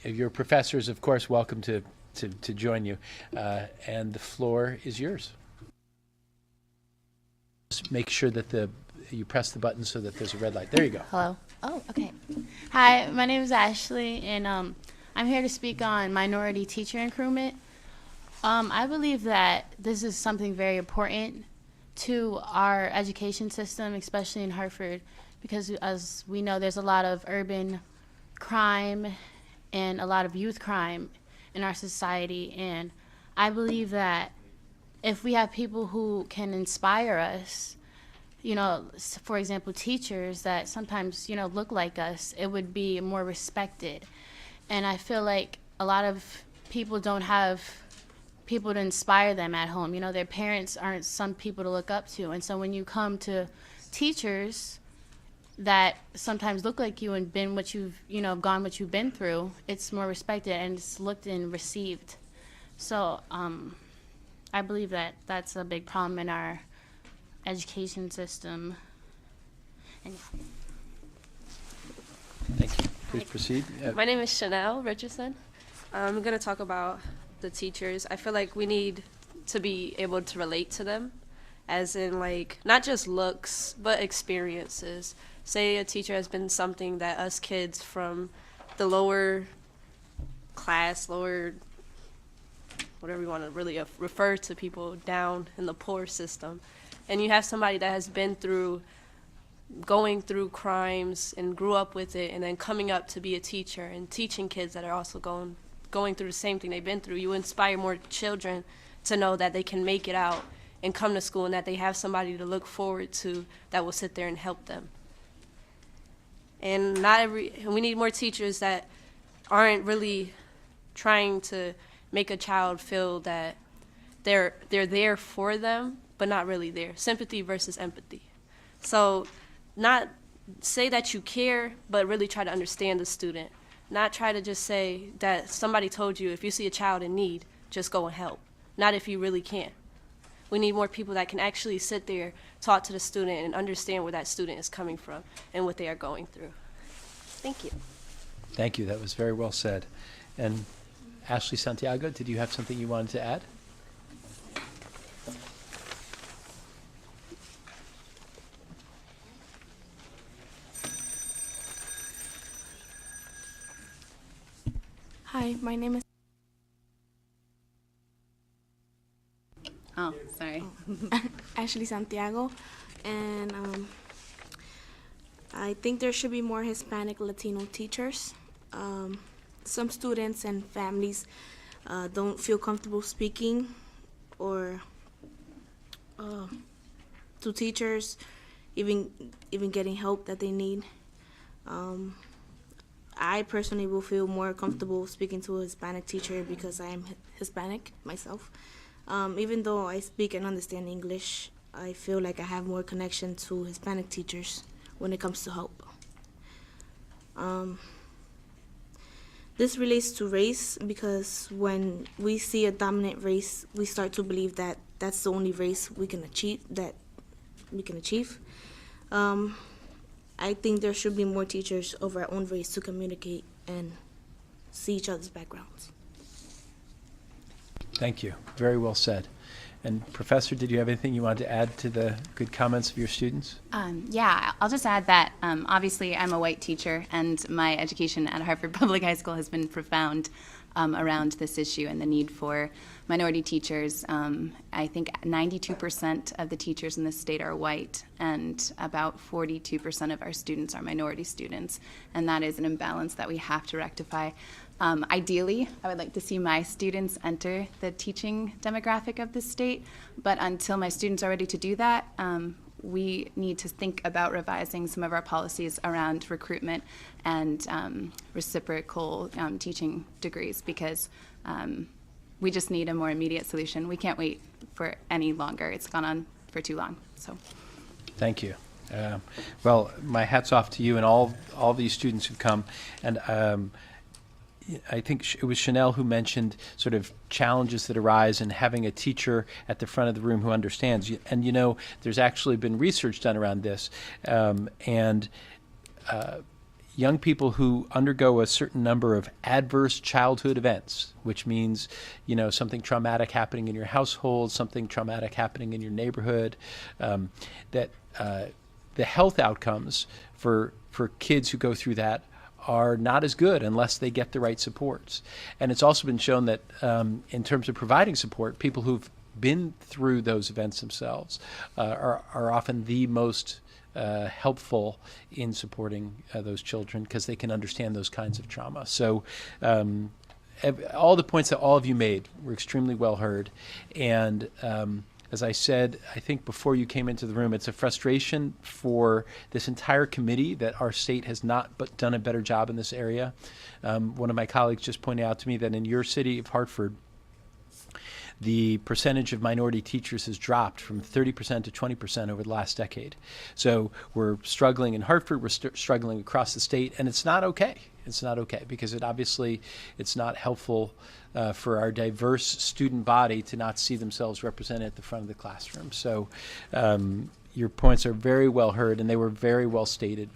your professors, of course, welcome to join you. And the floor is yours. Just make sure that you press the button so that there's a red light. There you go. Hello. Oh, okay. Hi, my name is Ashley, and I'm here to speak on minority teacher recruitment. I believe that this is something very important to our education system, especially in Hartford, because as we know, there's a lot of urban crime and a lot of youth crime in our society. And I believe that if we have people who can inspire us, for example, teachers that sometimes, look like us, it would be more respected. And I feel like a lot of people don't have people to inspire them at home. Their parents aren't some people to look up to. And so when you come to teachers that sometimes look like you and been what you've, gone what you've been through, it's more respected and it's looked and received. So I believe that that's a big problem in our education system. And Thank you. Please proceed. My name is Chanel Richardson. I'm going to talk about the teachers. I feel like we need to be able to relate to them, as in not just looks, but experiences. Say a teacher has been something that us kids from the lower class, lower, whatever you want to really refer to people down in the poor system, and you have somebody that has been through going through crimes and grew up with it and then coming up to be a teacher and teaching kids that are also going through the same thing they've been through, you inspire more children to know that they can make it out and come to school and that they have somebody to look forward to that will sit there and help them. And we need more teachers that aren't really trying to make a child feel that they're there for them, but not really there. Sympathy versus empathy. So not say that you care, but really try to understand the student. Not try to just say that somebody told you if you see a child in need, just go and help. Not if you really can. We need more people that can actually sit there, talk to the student, and understand where that student is coming from and what they are going through. Thank you. Thank you. That was very well said. And Ashley Santiago, did you have something you wanted to add? Hi, my name is... Oh, sorry. Ashley Santiago, and I think there should be more Hispanic Latino teachers. Some students and families don't feel comfortable speaking or to teachers, even getting help that they need. I personally will feel more comfortable speaking to a Hispanic teacher because I am Hispanic myself. Even though I speak and understand English, I feel like I have more connection to Hispanic teachers when it comes to help. This relates to race because when we see a dominant race, we start to believe that that's the only race we can achieve. I think there should be more teachers of our own race to communicate and see each other's backgrounds. Thank you. Very well said. And Professor, did you have anything you wanted to add to the good comments of your students? Yeah, I'll just add that obviously I'm a white teacher and my education at Hartford Public High School has been profound around this issue and the need for minority teachers. I think 92% of the teachers in this state are white and about 42% of our students are minority students, and that is an imbalance that we have to rectify. Ideally, I would like to see my students enter the teaching demographic of the state, but until my students are ready to do that, we need to think about revising some of our policies around recruitment and reciprocal teaching degrees because we just need a more immediate solution. We can't wait for any longer. It's gone on for too long. So, thank you. Well, my hat's off to you and all these students who've come. And I think it was Chanel who mentioned sort of challenges that arise in having a teacher at the front of the room who understands. And, there's actually been research done around this. young people who undergo a certain number of adverse childhood events, which means, something traumatic happening in your household, something traumatic happening in your neighborhood, that the health outcomes for kids who go through that are not as good unless they get the right supports. And it's also been shown that in terms of providing support, people who've been through those events themselves are often the most helpful in supporting those children because they can understand those kinds of trauma. So all the points that all of you made were extremely well heard. And as I said, I think before you came into the room, it's a frustration for this entire committee that our state has not done a better job in this area. One of my colleagues just pointed out to me that in your city of Hartford, the percentage of minority teachers has dropped from 30% to 20% over the last decade. So we're struggling in Hartford, we're struggling across the state, and it's not okay. It's not okay because it's not helpful for our diverse student body to not see themselves represented at the front of the classroom. So your points are very well heard, and they were very well stated,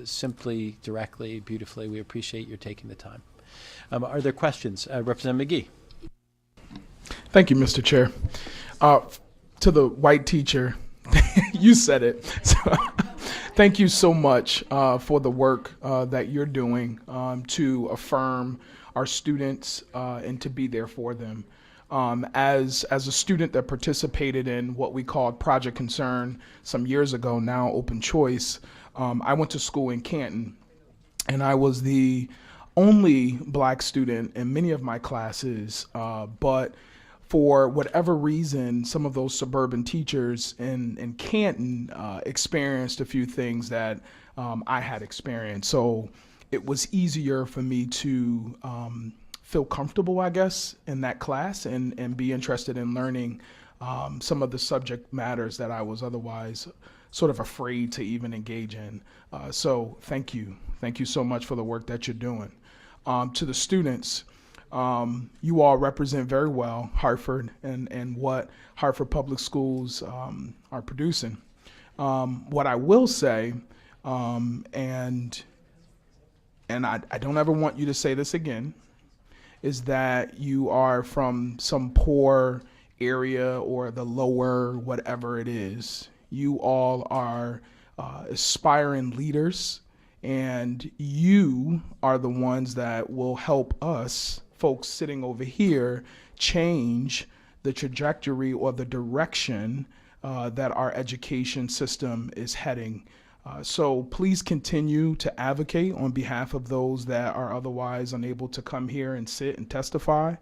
simply, directly, beautifully. We appreciate your taking the time. Are there questions? Representative McGee. Thank you, Mr. Chair. To the white teacher, you said it. So, thank you so much for the work that you're doing to affirm our students and to be there for them. As a student that participated in what we called Project Concern some years ago, now Open Choice, I went to school in Canton, and I was the only black student in many of my classes, but for whatever reason, some of those suburban teachers in Canton experienced a few things that I had experienced. So it was easier for me to feel comfortable, I guess, in that class and be interested in learning some of the subject matters that I was otherwise sort of afraid to even engage in. So thank you. Thank you so much for the work that you're doing. To the students, you all represent very well Hartford and what Hartford Public Schools are producing. What I will say, and I don't ever want you to say this again, is that you are from some poor area or the lower whatever it is. You all are aspiring leaders, and you are the ones that will help us folks sitting over here change the trajectory or the direction that our education system is heading. So please continue to advocate on behalf of those that are otherwise unable to come here and sit and testify,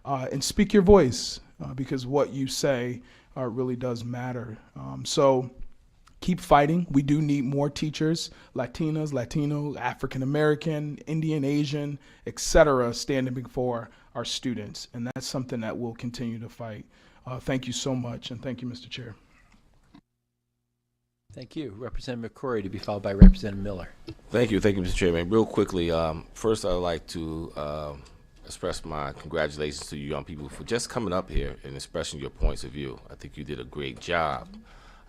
and speak your voice, because what you say really does matter. So keep fighting. We do need more teachers, Latinas, Latinos, African American, Indian, Asian, etc., standing before our students. And that's something that we'll continue to fight. Thank you so much. And thank you, Mr. Chair. Thank you. Representative McCrory to be followed by Representative Miller. Thank you, Mr. Chairman. Real quickly, first I'd like to express my congratulations to you young people for just coming up here and expressing your points of view. I think you did a great job.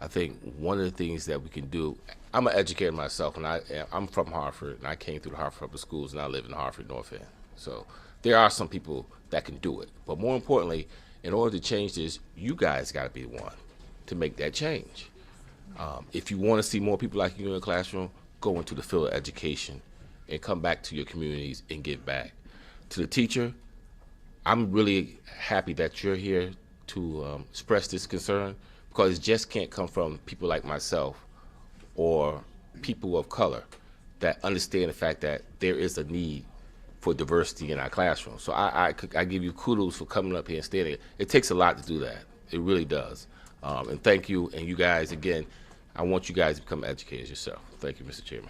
I think one of the things that we can do, I'm an educator myself, and I'm from Hartford, and I came through the Hartford Public Schools, and I live in Hartford North End. So there are some people that can do it. But more importantly, in order to change this, you guys got to be the one to make that change. If you want to see more people like you in the classroom, go into the field of education and come back to your communities and give back. To the teacher, I'm really happy that you're here to express this concern, because it just can't come from people like myself or people of color that understand the fact that there is a need for diversity in our classroom. So I give you kudos for coming up here and standing. It takes a lot to do that. It really does. And thank you. And you guys, again, I want you guys to become educators yourself. Thank you, Mr. Chairman.